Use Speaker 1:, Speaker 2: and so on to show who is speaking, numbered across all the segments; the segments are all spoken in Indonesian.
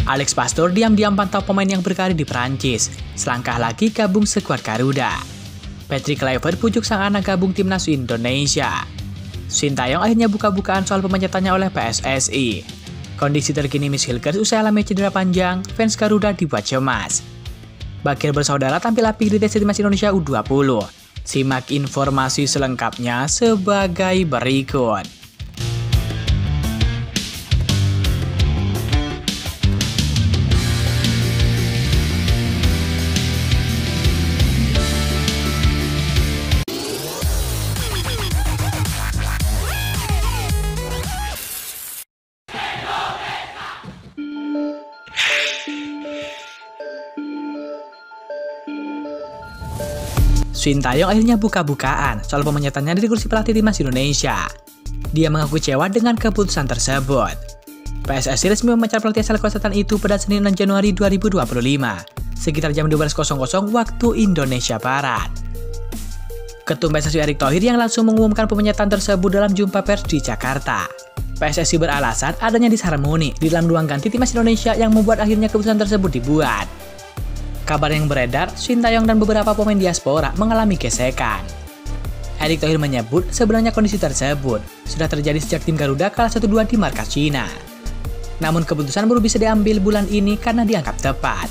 Speaker 1: Alex Pastor diam-diam pantau pemain yang berkarir di Prancis, selangkah lagi gabung skuad Garuda. Patrick Kluivert pujuk sang anak gabung timnas Indonesia. Sintayong akhirnya buka-bukaan soal pemecatannya oleh PSSI. Kondisi terkini Miss Hilgers usai alami cedera panjang, fans Garuda dibuat cemas. Bakir bersaudara tampil apik di tes timnas Indonesia U20. Simak informasi selengkapnya sebagai berikut. Sintayong akhirnya buka-bukaan soal pemecatannya dari kursi pelatih timnas Indonesia. Dia mengaku kecewa dengan keputusan tersebut. PSSI resmi memecat pelatih asal Korea Selatan itu pada Senin 6 Januari 2025, sekitar jam 12.00 waktu Indonesia Barat. Ketum PSSI Erick Thohir yang langsung mengumumkan pemecatan tersebut dalam jumpa pers di Jakarta. PSSI beralasan adanya disharmoni di dalam ruang ganti timnas Indonesia yang membuat akhirnya keputusan tersebut dibuat. Kabar yang beredar, Sintayong dan beberapa pemain diaspora mengalami gesekan. Erick Thohir menyebut sebenarnya kondisi tersebut sudah terjadi sejak tim Garuda kalah 1-2 di markas Cina. Namun keputusan baru bisa diambil bulan ini karena dianggap tepat.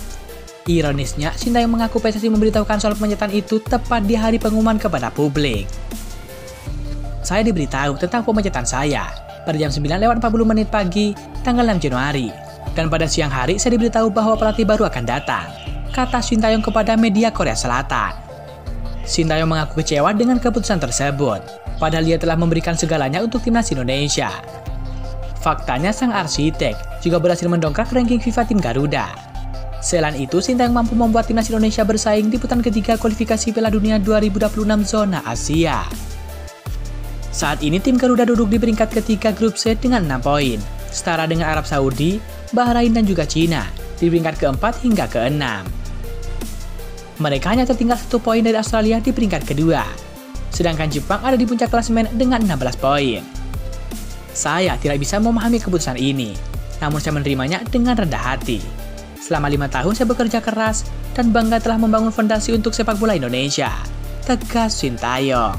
Speaker 1: Ironisnya, Sintayong mengaku PSSI memberitahukan soal pemecatan itu tepat di hari pengumuman kepada publik. Saya diberitahu tentang pemecatan saya pada jam 9:40 pagi, tanggal 6 Januari. Dan pada siang hari saya diberitahu bahwa pelatih baru akan datang, kata Sintayong kepada media Korea Selatan. Sintayong mengaku kecewa dengan keputusan tersebut, padahal dia telah memberikan segalanya untuk timnas Indonesia. Faktanya sang arsitek juga berhasil mendongkrak ranking FIFA tim Garuda. Selain itu, Sintayong mampu membuat timnas Indonesia bersaing di putaran ketiga kualifikasi Piala Dunia 2026 zona Asia. Saat ini tim Garuda duduk di peringkat ketiga grup C dengan 6 poin, setara dengan Arab Saudi, Bahrain dan juga Cina di peringkat keempat hingga keenam. Mereka hanya tertinggal 1 poin dari Australia di peringkat kedua, sedangkan Jepang ada di puncak klasemen dengan 16 poin. Saya tidak bisa memahami keputusan ini, namun saya menerimanya dengan rendah hati. Selama 5 tahun saya bekerja keras dan bangga telah membangun fondasi untuk sepak bola Indonesia, tegas Sintayong.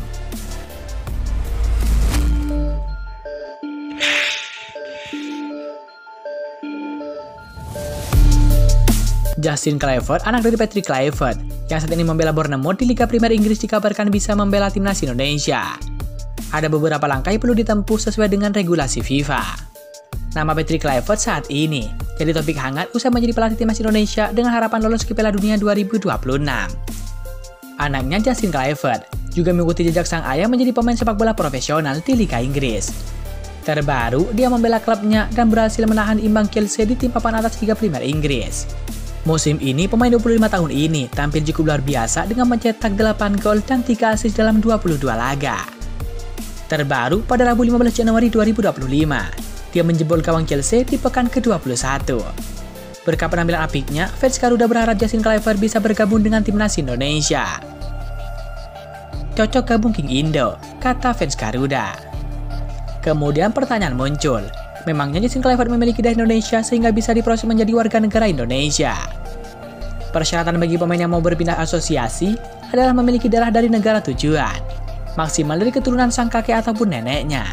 Speaker 1: Justin Kluivert, anak dari Patrick Kluivert, yang saat ini membela Bournemouth di Liga Primer Inggris dikabarkan bisa membela timnas Indonesia. Ada beberapa langkah yang perlu ditempuh sesuai dengan regulasi FIFA. Nama Patrick Kluivert saat ini jadi topik hangat usai menjadi pelatih timnas Indonesia dengan harapan lolos ke Piala Dunia 2026. Anaknya Justin Kluivert juga mengikuti jejak sang ayah menjadi pemain sepak bola profesional di Liga Inggris. Terbaru, dia membela klubnya dan berhasil menahan imbang Chelsea di tim papan atas Liga Primer Inggris. Musim ini, pemain 25 tahun ini tampil cukup luar biasa dengan mencetak 8 gol dan 3 assist dalam 22 laga. Terbaru, pada Rabu 15 Januari 2025, dia menjebol gawang Chelsea di pekan ke-21. Berkat penampilan apiknya, fans Garuda berharap Justin Kluivert bisa bergabung dengan timnas Indonesia. Cocok gabung King Indo, kata fans Garuda. Kemudian pertanyaan muncul, memangnya Justin Kluivert memiliki darah Indonesia sehingga bisa diproses menjadi warga negara Indonesia? Persyaratan bagi pemain yang mau berpindah asosiasi adalah memiliki darah dari negara tujuan, maksimal dari keturunan sang kakek ataupun neneknya.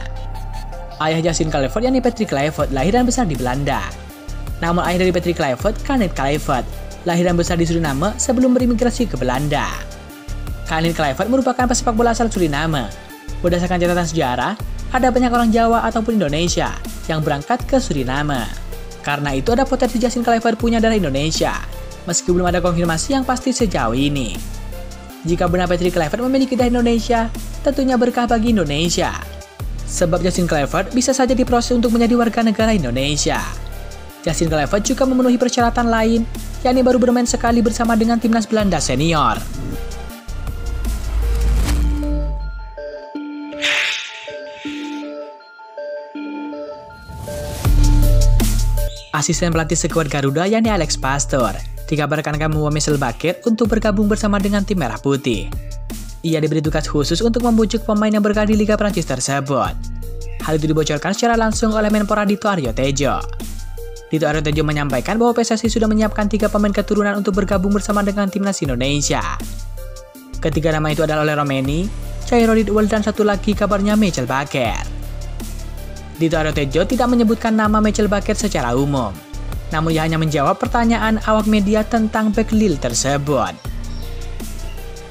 Speaker 1: Ayah Justin Kluivert yakni Patrick Kluivert lahir dan besar di Belanda. Namun ayah dari Patrick Kluivert, Kenneth Kluivert, lahir dan besar di Suriname sebelum berimigrasi ke Belanda. Kenneth Kluivert merupakan pesepak bola asal Suriname. Berdasarkan catatan sejarah, ada banyak orang Jawa ataupun Indonesia yang berangkat ke Suriname. Karena itu ada potensi Justin Kluivert punya darah Indonesia, meski belum ada konfirmasi yang pasti sejauh ini. Jika benar Patrick Kluivert memiliki darah Indonesia, tentunya berkah bagi Indonesia. Sebab Justin Kluivert bisa saja diproses untuk menjadi warga negara Indonesia. Justin Kluivert juga memenuhi persyaratan lain, yakni baru bermain sekali bersama dengan timnas Belanda senior. Asisten pelatih skuad Garuda yakni Alex Pastor dikabarkan akan membawa Michel Baket untuk bergabung bersama dengan tim Merah Putih. Ia diberi tugas khusus untuk membujuk pemain yang berkarir di Liga Prancis tersebut. Hal itu dibocorkan secara langsung oleh Menpora Dito Aryo Tejo. Dito Aryo Tejo menyampaikan bahwa PSSI sudah menyiapkan 3 pemain keturunan untuk bergabung bersama dengan timnas Indonesia. Ketiga nama itu adalah Ole Romeni, Chairo Ridwell, dan satu lagi kabarnya Michael Baker. Dito Aryo Tejo tidak menyebutkan nama Michael Baker secara umum, namun ia hanya menjawab pertanyaan awak media tentang bek Lille tersebut.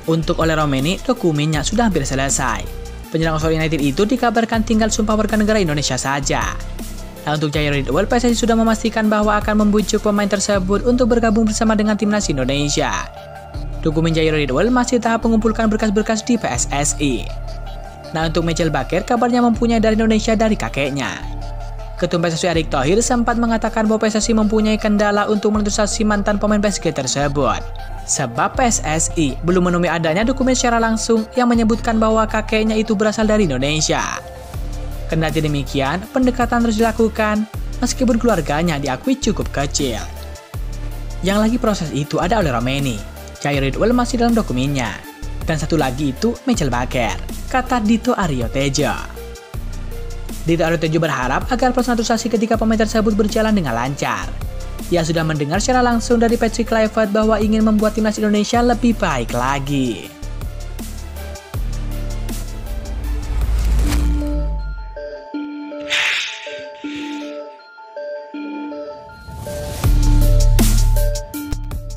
Speaker 1: Untuk Ole Romeni, dokumennya sudah hampir selesai. Penyerang Oxford United itu dikabarkan tinggal sumpah warga negara Indonesia saja. Nah, untuk Chairo Ridwell, PSSI sudah memastikan bahwa akan membujuk pemain tersebut untuk bergabung bersama dengan timnas Indonesia. Dokumen Chairo Ridwell masih tahap mengumpulkan berkas-berkas di PSSI. Nah, untuk Michael Baker, kabarnya mempunyai dari Indonesia dari kakeknya. Ketua PSSI Erick Thohir sempat mengatakan bahwa PSSI mempunyai kendala untuk menelusuri mantan pemain PSG tersebut. Sebab PSSI belum menemui adanya dokumen secara langsung yang menyebutkan bahwa kakeknya itu berasal dari Indonesia. Kendati demikian, pendekatan terus dilakukan meskipun keluarganya diakui cukup kecil. Yang lagi proses itu ada Ole Romeni, Chairo Ridwell masih dalam dokumennya, dan satu lagi itu Michael Baker, kata Dito Aryo Tejo. Dito Aryo Tejo berharap agar proses naturalisasi ketiga pemain tersebut berjalan dengan lancar. Ia sudah mendengar secara langsung dari Patrick Kluivert bahwa ingin membuat timnas Indonesia lebih baik lagi.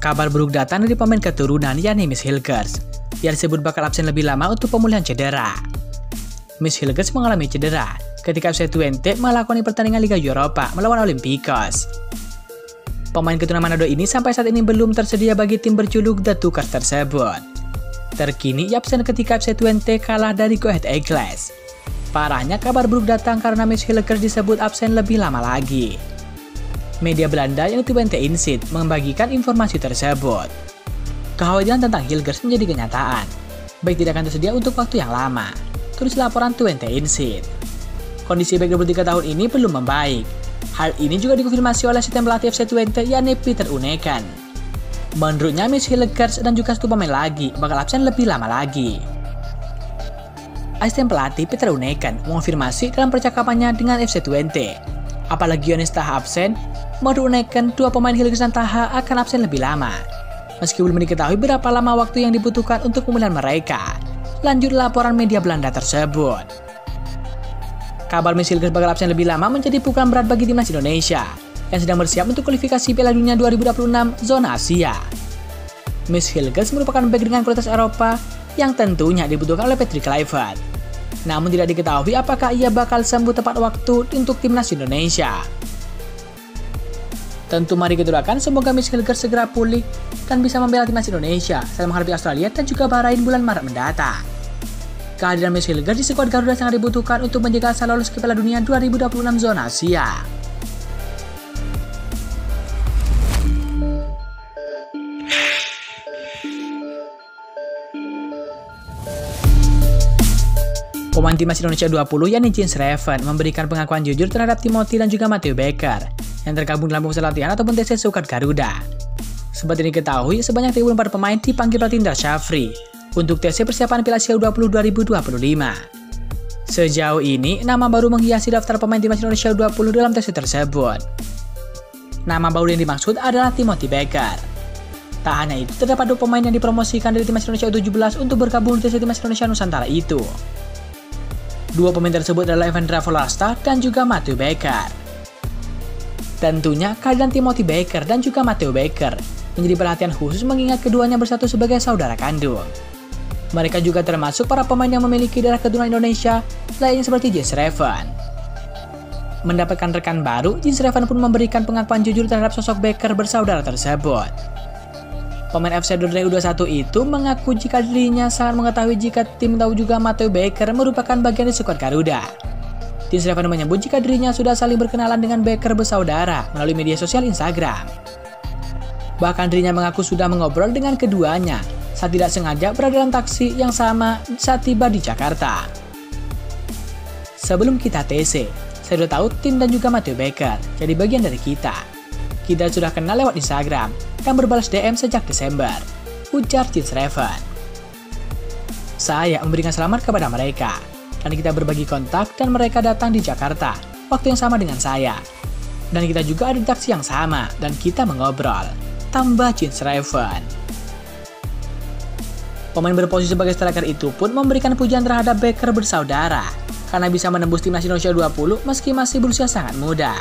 Speaker 1: Kabar buruk datang dari pemain keturunan yakni Miss Hilgers. Ia disebut bakal absen lebih lama untuk pemulihan cedera. Miss Hilgers mengalami cedera ketika FC Twente melakoni pertandingan Liga Eropa melawan Olympiakos. Pemain keturunan Manado ini sampai saat ini belum tersedia bagi tim berjuluk The Tukers tersebut. Terkini ia absen ketika FC Twente kalah dari Go Ahead Eagles. Parahnya kabar buruk datang karena Miss Hilgers disebut absen lebih lama lagi. Media Belanda yang Twente Insight membagikan informasi tersebut. Kekhawatiran tentang Hilgers menjadi kenyataan, baik tidak akan tersedia untuk waktu yang lama, tulis laporan Twente Insight. Kondisi bek 23 tahun ini belum membaik. Hal ini juga dikonfirmasi oleh asisten pelatih FC Twente yakni Peter Unekan. Menurutnya Miss Hilgers dan juga satu pemain lagi bakal absen lebih lama lagi. Asisten pelatih Peter Unekan mengonfirmasi dalam percakapannya dengan FC Twente. Apalagi Yones Taha absen, menurut Unekan, 2 pemain Hilgers dan Taha akan absen lebih lama. Meski belum diketahui berapa lama waktu yang dibutuhkan untuk pemulihan mereka. Lanjut laporan media Belanda tersebut. Kabar Miss Hilgers bakal absen lebih lama menjadi pukulan berat bagi timnas Indonesia yang sedang bersiap untuk kualifikasi Piala Dunia 2026 zona Asia. Miss Hilgers merupakan bek dengan kualitas Eropa yang tentunya dibutuhkan oleh Patrick Kluivert. Namun tidak diketahui apakah ia bakal sembuh tepat waktu untuk timnas Indonesia. Tentu mari kita doakan semoga Miss Hilgers segera pulih dan bisa membela timnas Indonesia saat menghadapi Australia dan juga Bahrain bulan Maret mendatang. Kehadiran Miss Hilgers di skuad Garuda sangat dibutuhkan untuk menjaga asal lolos ke Piala Dunia 2026 zona Asia. Pemain timnas Indonesia 20 yakni Jens Reven memberikan pengakuan jujur terhadap Timothy dan juga Matteo Baker yang tergabung dalam pusat latihan ataupun TC skuad Garuda. Seperti diketahui, sebanyak 34 pemain dipanggil pelatih Indra Syafri untuk TC persiapan Piala Asia U20 2025. Sejauh ini, nama baru menghiasi daftar pemain timnas Indonesia 20 dalam TC tersebut. Nama baru yang dimaksud adalah Timothy Baker. Tak hanya itu, terdapat 2 pemain yang dipromosikan dari timnas Indonesia U17 untuk bergabung di TC timnas Indonesia Nusantara itu. 2 pemain tersebut adalah Evandra Volasta dan juga Matteo Baker. Tentunya kehadiran Timothy Baker dan juga Matteo Baker menjadi perhatian khusus mengingat keduanya bersatu sebagai saudara kandung. Mereka juga termasuk para pemain yang memiliki darah keturunan Indonesia lainnya seperti Jens Reven. Mendapatkan rekan baru, Jens Reven pun memberikan pengakuan jujur terhadap sosok Baker bersaudara tersebut. Pemain FC Dordrecht U21 itu mengaku jika dirinya sangat mengetahui jika tim tahu juga Matteo Baker merupakan bagian dari skuad Garuda. Jens Reven menyebut jika dirinya sudah saling berkenalan dengan Baker bersaudara melalui media sosial Instagram. Bahkan dirinya mengaku sudah mengobrol dengan keduanya saat tidak sengaja berada dalam taksi yang sama saat tiba di Jakarta. Sebelum kita TC, saya sudah tahu tim dan juga Matteo Baker jadi bagian dari kita. Kita sudah kenal lewat Instagram dan berbalas DM sejak Desember, ujar Jens Reven. Saya memberikan selamat kepada mereka, dan kita berbagi kontak dan mereka datang di Jakarta, waktu yang sama dengan saya. Dan kita juga ada di taksi yang sama, dan kita mengobrol. Tambah Jeans Raven. Pemain berposisi sebagai striker itu pun memberikan pujian terhadap Becker bersaudara, karena bisa menembus timnas Indonesia 20 meski masih berusia sangat muda.